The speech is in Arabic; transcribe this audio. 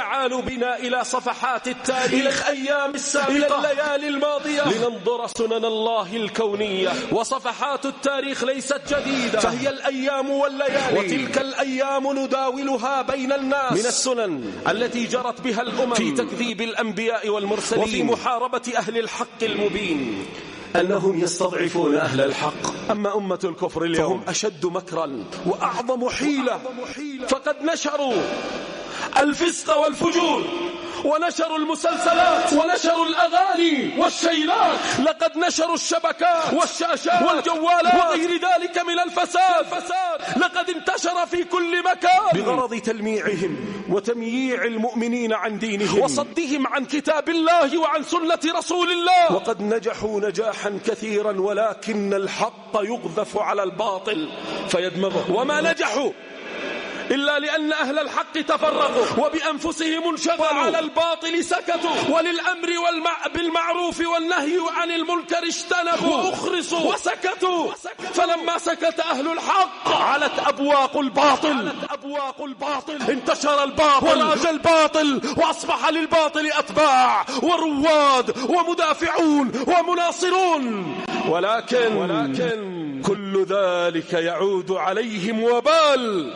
تعالوا بنا إلى صفحات التاريخ، إلى الأيام السابقة، إلى الليالي الماضية، لننظر سنن الله الكونية. وصفحات التاريخ ليست جديدة، فهي الأيام والليالي، وتلك الأيام نداولها بين الناس. من السنن التي جرت بها الأمم في تكذيب الأنبياء والمرسلين وفي محاربة أهل الحق المبين أنهم يستضعفون أهل الحق. أما أمة الكفر اليوم فهم أشد مكرا وأعظم حيلة، فقد نشروا الفسق والفجور، ونشروا المسلسلات، ونشروا الأغاني والشيلات، لقد نشروا الشبكات والشاشات والجوالات وغير ذلك من الفساد. لقد انتشر في كل مكان بغرض تلميعهم وتمييع المؤمنين عن دينهم وصدهم عن كتاب الله وعن سنة رسول الله. وقد نجحوا نجاحا كثيرا، ولكن الحق يقذف على الباطل فيدمغه. وما نجحوا إلا لأن أهل الحق تفرقوا وبأنفسهم انشغلوا، وعلى الباطل سكتوا، وللأمر بالمعروف والنهي عن المنكر اجتنبوا وأخرسوا وسكتوا. فلما سكت أهل الحق علت أبواق الباطل، انتشر الباطل وراج الباطل، وأصبح للباطل أتباع ورواد ومدافعون ومناصرون. ولكن كل ذلك يعود عليهم وبال.